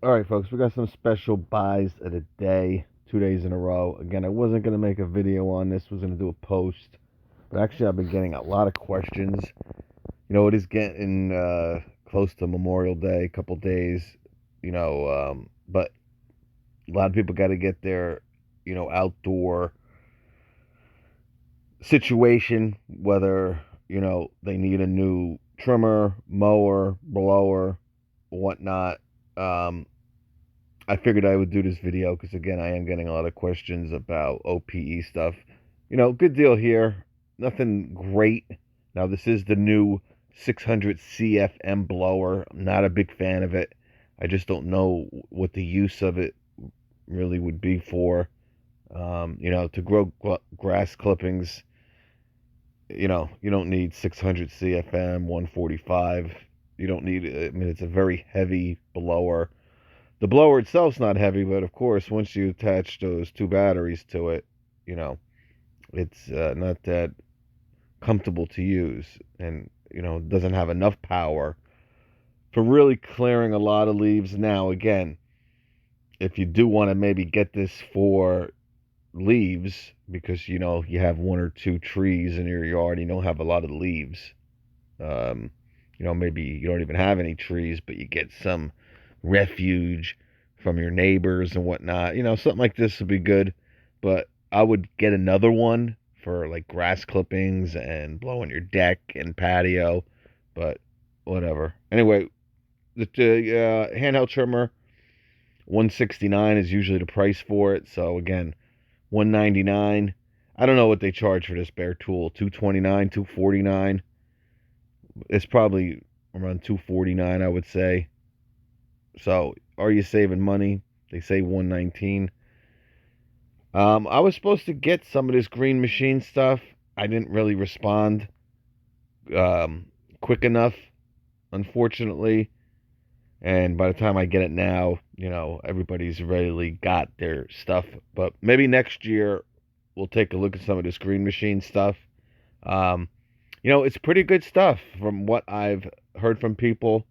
All right, folks, we got some special buys of the day, 2 days in a row. Again, I wasn't going to make a video on this, was going to do a post, but actually I've been getting a lot of questions. It is getting close to Memorial Day, a couple days, but a lot of people got to get their, outdoor situation, whether, they need a new trimmer, mower, blower, whatnot. Um, I figured I would do this video because, again, I am getting a lot of questions about OPE stuff. Good deal here. Nothing great. Now, this is the new 600 CFM blower. I'm not a big fan of it. I just don't know what the use of it really would be for. To grow grass clippings, you don't need 600 CFM, 145. You don't need, it's a very heavy blower. The blower itself's not heavy, but of course, once you attach those two batteries to it, you know, it's not that comfortable to use, and doesn't have enough power for really clearing a lot of leaves. Now, again, if you do want to maybe get this for leaves, because you have one or two trees in your yard, and you don't have a lot of leaves. Um, maybe you don't even have any trees, but you get some refuge from your neighbors and whatnot. Something like this would be good, but I would get another one for like grass clippings and blowing your deck and patio, but whatever. Anyway, the handheld trimmer, 169 is usually the price for it. So again, 199. I don't know what they charge for this bare tool. 229, 249. It's probably around 249, I would say. So, are you saving money? They say 119. I was supposed to get some of this Green Machine stuff. I didn't really respond um, quick enough, unfortunately. And by the time I get it now, everybody's really got their stuff. But maybe next year we'll take a look at some of this Green Machine stuff. Um, it's pretty good stuff from what I've heard from people,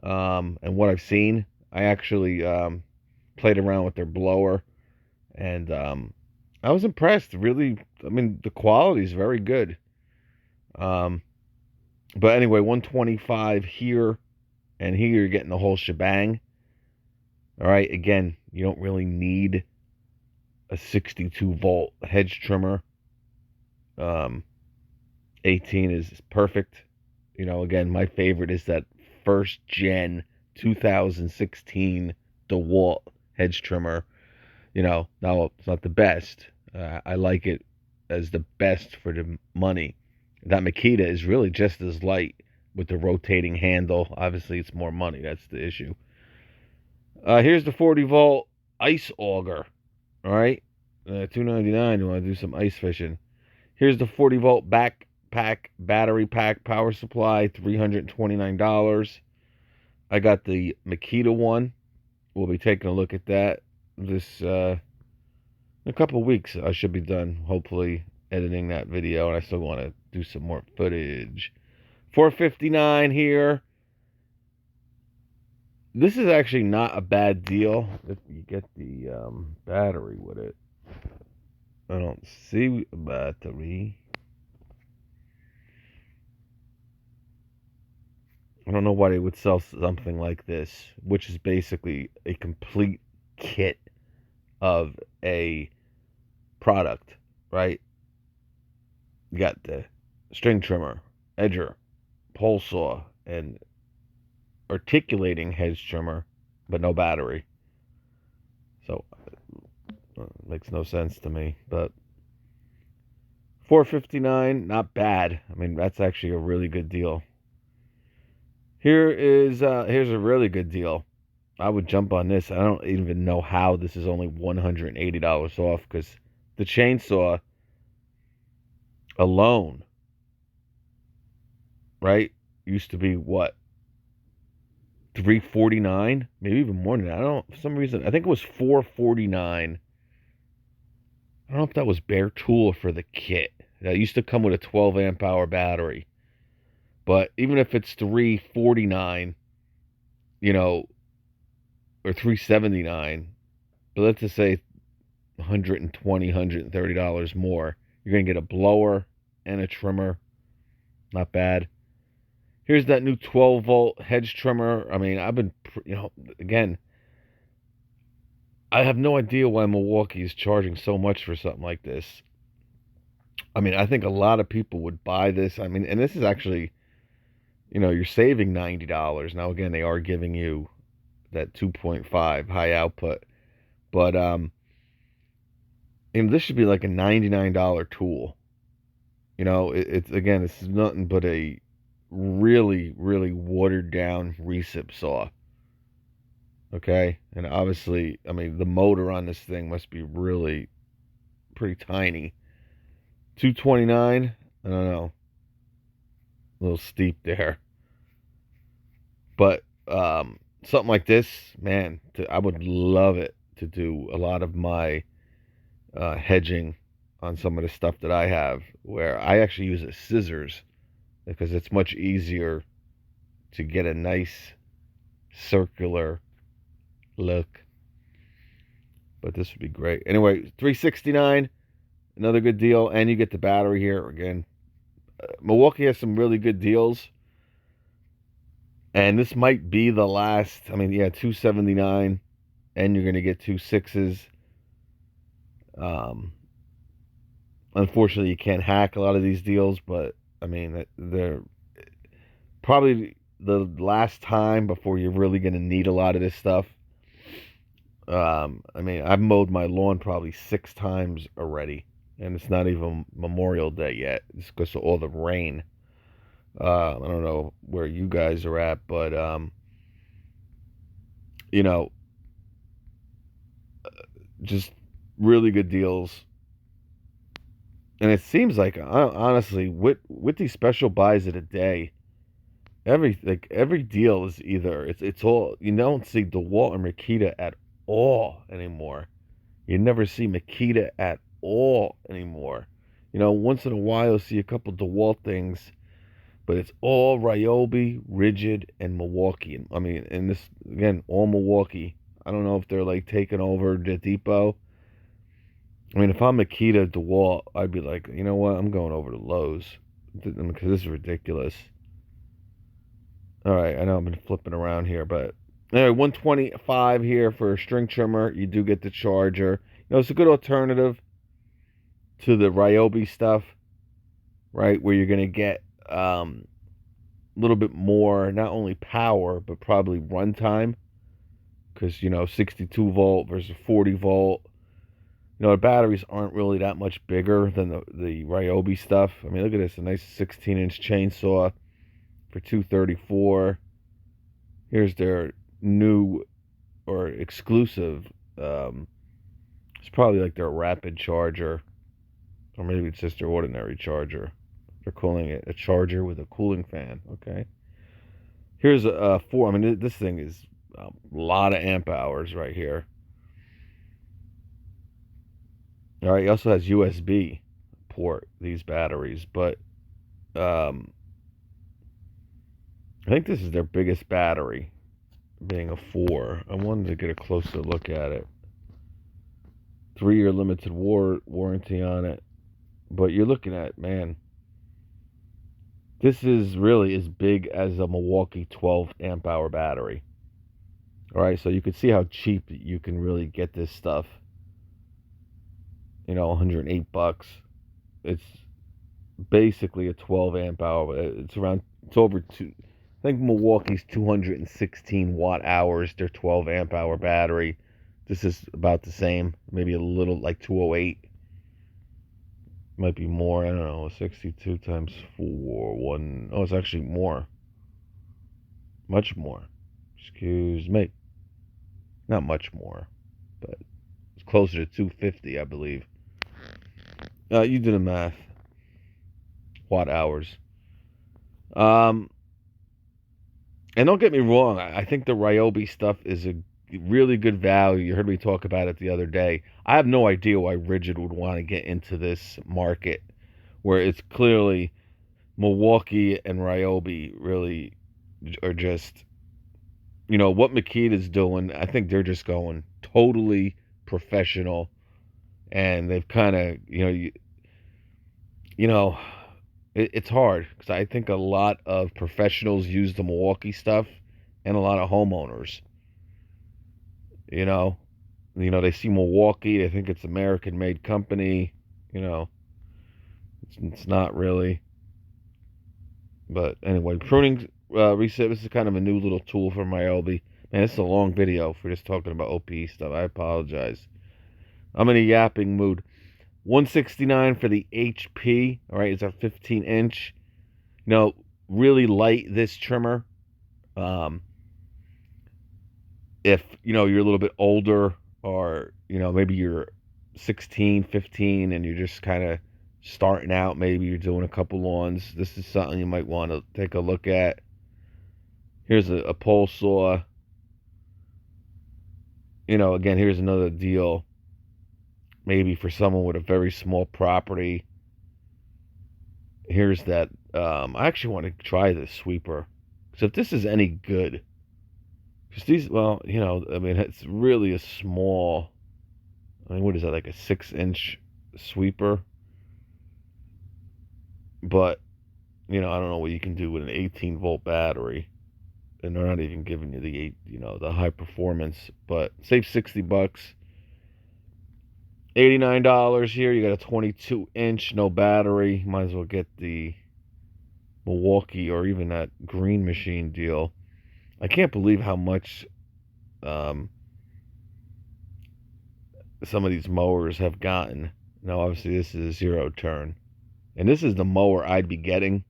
and what I've seen. I actually played around with their blower, and I was impressed. Really, I mean, the quality is very good. Um, but anyway, 125 here, and here you're getting the whole shebang. All right, again, you don't really need a 62-volt hedge trimmer. Um, 18 is perfect. Again, my favorite is that first gen 2016 DeWalt hedge trimmer. Now it's not the best. I like it as the best for the money. That Makita is really just as light with the rotating handle. Obviously, it's more money. That's the issue. Here's the 40-volt ice auger. All right, $299. You want to do some ice fishing? Here's the 40-volt backpack battery pack power supply, $329. I got the Makita one. We'll be taking a look at that this in a couple of weeks. I should be done, hopefully, editing that video, and I still want to do some more footage. 459 here. This is actually not a bad deal if you get the battery with it. I don't see a battery. I don't know why they would sell something like this, which is basically a complete kit of a product, right? You got the string trimmer, edger, pole saw, and articulating hedge trimmer, but no battery. So it makes no sense to me. But 459, not bad. I mean, that's actually a really good deal. Here's a really good deal. I would jump on this. I don't even know how this is only $180 off, because the chainsaw alone, right, used to be what, 349, maybe even more than that. I don't know, for some reason I think it was 449. I don't know if that was bare tool for the kit. That used to come with a 12 amp hour battery. But even if it's 349, you know, or $379, but let's just say $120, $130 more. You're going to get a blower and a trimmer. Not bad. Here's that new 12-volt hedge trimmer. I mean, I've been, again, I have no idea why Milwaukee is charging so much for something like this. I mean, I think a lot of people would buy this. I mean, and this is actually, you're saving $90. Now, again, they are giving you that 2.5 high output. But, this should be like a $99 tool. It's, again, this is nothing but a really, really watered down recip saw. Okay? And obviously, I mean, the motor on this thing must be really pretty tiny. 229, I don't know. A little steep there. But something like this, man, I would love it to do a lot of my hedging on some of the stuff that I have, where I actually use scissors because it's much easier to get a nice circular look. But this would be great. Anyway, $369, another good deal, and you get the battery here again. Milwaukee has some really good deals, and this might be the last. I mean, yeah, $279, and you're gonna get 2.6s. Unfortunately, you can't hack a lot of these deals, but I mean, they're probably the last time before you're really gonna need a lot of this stuff. I mean, I've mowed my lawn probably 6 times already, and it's not even Memorial Day yet. It's because of all the rain. I don't know where you guys are at, but you know, just really good deals. And it seems like, honestly, with these special buys of the day, every deal is either it's all, you don't see DeWalt or Makita at all anymore. You never see Makita at all anymore. Once in a while you'll see a couple DeWalt things, but it's all Ryobi, Rigid, and Milwaukee. I mean, and this again, all Milwaukee. I don't know if they're like taking over the depot. I mean, if I'm Makita DeWalt, I'd be like, you know what? I'm going over to Lowe's because this is ridiculous. All right, I know I've been flipping around here, but anyway, 125 here for a string trimmer. You do get the charger. It's a good alternative to the Ryobi stuff, right? Where you're gonna get a little bit more, not only power but probably runtime, because 62 volt versus 40 volt. The batteries aren't really that much bigger than the Ryobi stuff. I mean, look at this, a nice 16-inch chainsaw for $234. Here's their new or exclusive. It's probably like their rapid charger, or maybe it's just their ordinary charger. They're calling it a charger with a cooling fan. Okay. Here's a 4. I mean, this thing is a lot of amp hours right here. All right, it also has USB port, these batteries, but I think this is their biggest battery, being a 4. I wanted to get a closer look at it. 3-year limited warranty on it, but you're looking at, man, this is really as big as a Milwaukee 12 amp hour battery. All right, so you can see how cheap you can really get this stuff. $108. It's basically a 12 amp hour. It's over two. I think Milwaukee's 216 watt hours. Their 12 amp hour battery. This is about the same. Maybe a little like 208. Might be more. I don't know. 62 times 4. Oh, it's actually more. Much more. Excuse me. Not much more, but it's closer to 250, I believe. You do the math. Watt hours. And don't get me wrong, I think the Ryobi stuff is a really good value. You heard me talk about it the other day. I have no idea why Rigid would want to get into this market where it's clearly Milwaukee and Ryobi really are just what Makita's doing, I think they're just going totally professional, and they've kind of, you know, it's hard because I think a lot of professionals use the Milwaukee stuff, and a lot of homeowners, you know, they see Milwaukee, they think it's American-made company, you know, it's not really. But anyway, pruning reset. This is kind of a new little tool for Ryobi. Man, this is a long video for just talking about OPE stuff. I apologize. I'm in a yapping mood. 169 for the HP. All right, it's a 15 inch. Really light this trimmer. Um, if you're a little bit older, or maybe you're 16, 15, and you're just kind of starting out, maybe you're doing a couple lawns, this is something you might want to take a look at. Here's a pole saw. Again, here's another deal. Maybe for someone with a very small property. Here's that. I actually want to try this sweeper. So if this is any good, because these, well, I mean, it's really a small. I mean, what is that, like a 6-inch sweeper? But I don't know what you can do with an 18-volt battery, and they're not even giving you the high performance. But save $60. $89 here. You got a 22-inch, no battery. Might as well get the Milwaukee or even that Green Machine deal. I can't believe how much some of these mowers have gotten. Now, obviously, this is a zero turn. And this is the mower I'd be getting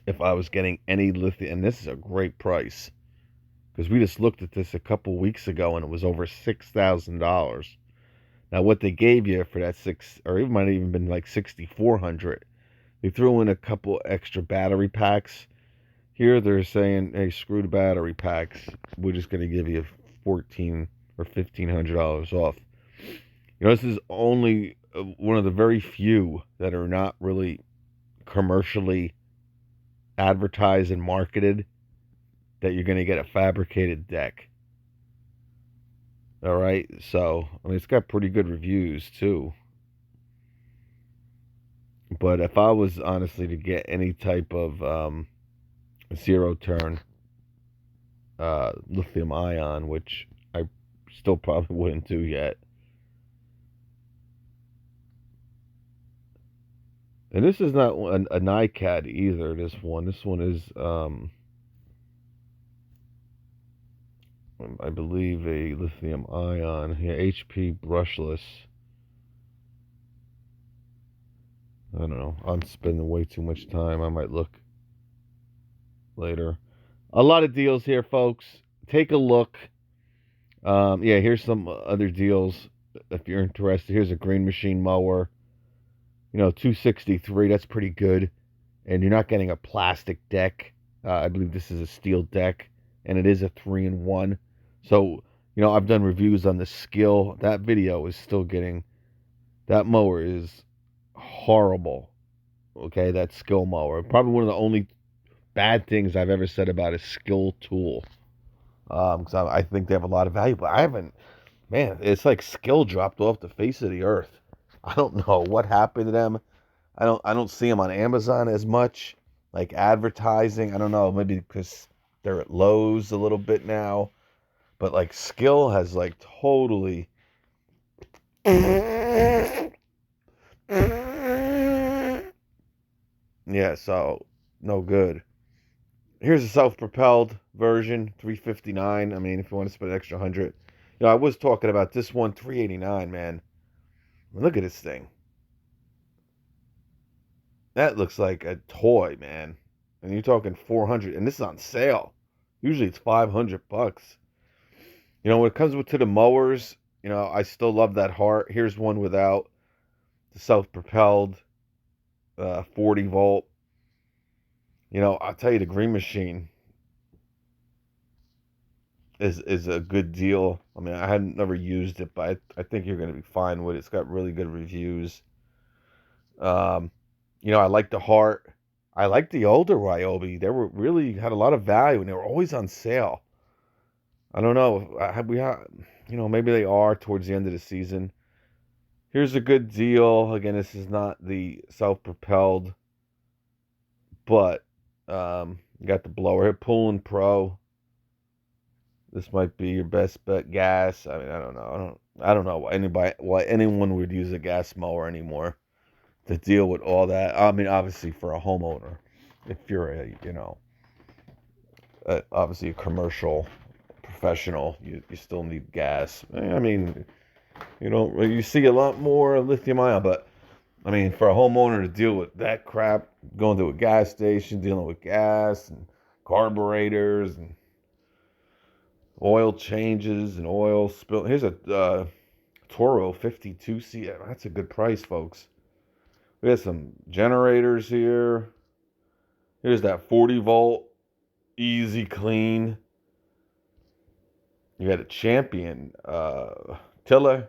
if I was getting any lithium. And this is a great price, because we just looked at this a couple weeks ago and it was over $6,000. Now, what they gave you for that or it might have even been like $6,400. They threw in a couple extra battery packs. Here they're saying, hey, screw the battery packs. We're just going to give you $1,400 or $1,500 off. This is only one of the very few that are not really commercially advertised and marketed that you're going to get a fabricated deck. All right, so I mean, it's got pretty good reviews too. But if I was honestly to get any type of zero turn lithium ion, which I still probably wouldn't do yet. And this is not a NiCad either. This one is I believe a lithium ion. Yeah, HP brushless. I don't know. I'm spending way too much time. I might look later. A lot of deals here, folks. Take a look. Yeah, here's some other deals if you're interested. Here's a Green Machine mower. 263. That's pretty good. And you're not getting a plastic deck. I believe this is a steel deck, and it is a 3-in-1. So, I've done reviews on the Skill. That video is still getting. That mower is horrible. Okay, that Skill mower. Probably one of the only bad things I've ever said about a Skill tool. Because I think they have a lot of value, but I haven't. Man, it's like Skill dropped off the face of the earth. I don't know what happened to them. I don't see them on Amazon as much, like advertising. I don't know, maybe because they're at Lowe's a little bit now. But like Skill has like totally yeah, so no good. Here's a self-propelled version, 359. I mean, if you want to spend an extra 100. I was talking about this one, 389, man. I mean, look at this thing. That looks like a toy, man. And you're talking 400, and this is on sale. Usually it's $500. When it comes to the mowers, I still love that Hart. Here's one without the self-propelled 40 volt. I'll tell you, the Green Machine is a good deal. I mean, I hadn't never used it, but I think you're going to be fine with it. It's got really good reviews. Um, I like the Hart. I like the older Ryobi. They were really had a lot of value, and they were always on sale. I don't know. Maybe they are towards the end of the season. Here's a good deal. Again, this is not the self-propelled, but you got the blower here, Poolin Pro. This might be your best bet. Gas. I mean, I don't know. I don't know why anyone would use a gas mower anymore to deal with all that. I mean, obviously for a homeowner, if you're obviously a commercial professional, you still need gas. I mean, you see a lot more lithium ion, but I mean, for a homeowner to deal with that crap, going to a gas station, dealing with gas and carburetors and oil changes and oil spill. Here's a Toro 52C. That's a good price, folks. We got some generators here. Here's that 40-volt easy clean. You got a Champion tiller.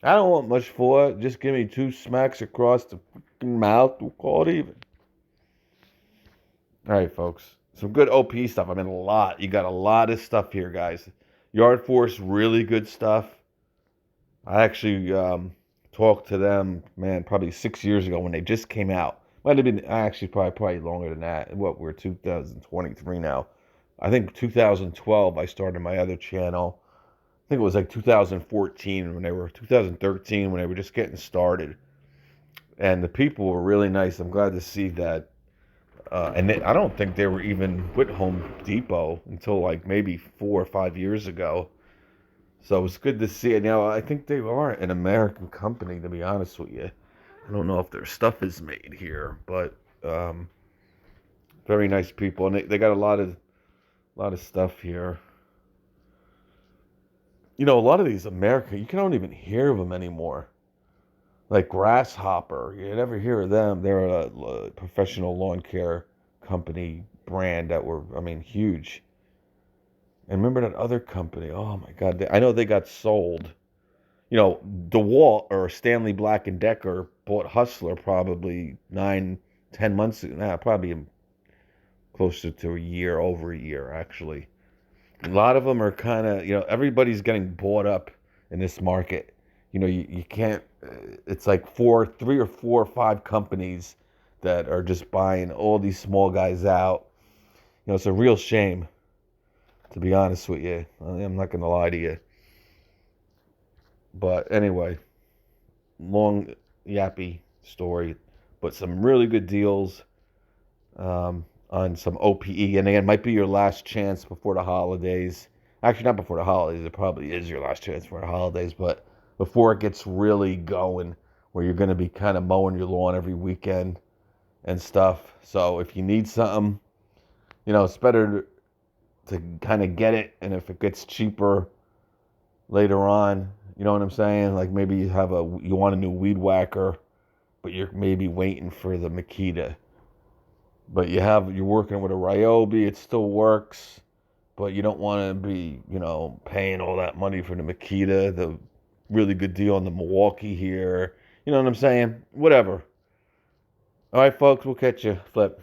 I don't want much for it. Just give me 2 smacks across the mouth. We'll call it even. All right, folks. Some good OP stuff. I mean, a lot. You got a lot of stuff here, guys. Yard Force, really good stuff. I actually talked to them, man, probably 6 years ago when they just came out. Might have been actually probably longer than that. We're 2023 now. I think 2012 I started my other channel. I think it was like 2014 when they were 2013 when they were just getting started. And the people were really nice. I'm glad to see that. I don't think they were even with Home Depot until like maybe 4 or 5 years ago. So it's good to see it. Now, I think they are an American company, to be honest with you. I don't know if their stuff is made here, but very nice people. And they got a lot of stuff here. A lot of these American, you don't even hear of them anymore. Like Grasshopper, you never hear of them. They're a professional lawn care company brand that were, I mean, huge. And remember that other company? Oh my God, I know they got sold. DeWalt or Stanley Black and Decker bought Hustler probably 9, 10 months ago. Nah, probably closer to a year, over a year actually. A lot of them are kind of, everybody's getting bought up in this market. You can't. It's like 3 or 4 or 5 companies that are just buying all these small guys out. It's a real shame, to be honest with you. I'm not gonna lie to you. But anyway, long yappy story, but some really good deals on some OPE. And again, it might be your last chance before the holidays. Actually, not before the holidays. It probably is your last chance for the holidays, but before it gets really going, where you're going to be kind of mowing your lawn every weekend and stuff. So if you need something, it's better to kind of get it. And if it gets cheaper later on, you know what I'm saying? Like maybe you want a new weed whacker, but you're maybe waiting for the Makita. But you're working with a Ryobi, it still works, but you don't want to be, paying all that money for the Makita, the really good deal on the Milwaukee here. You know what I'm saying? Whatever. All right, folks, we'll catch you. Flip.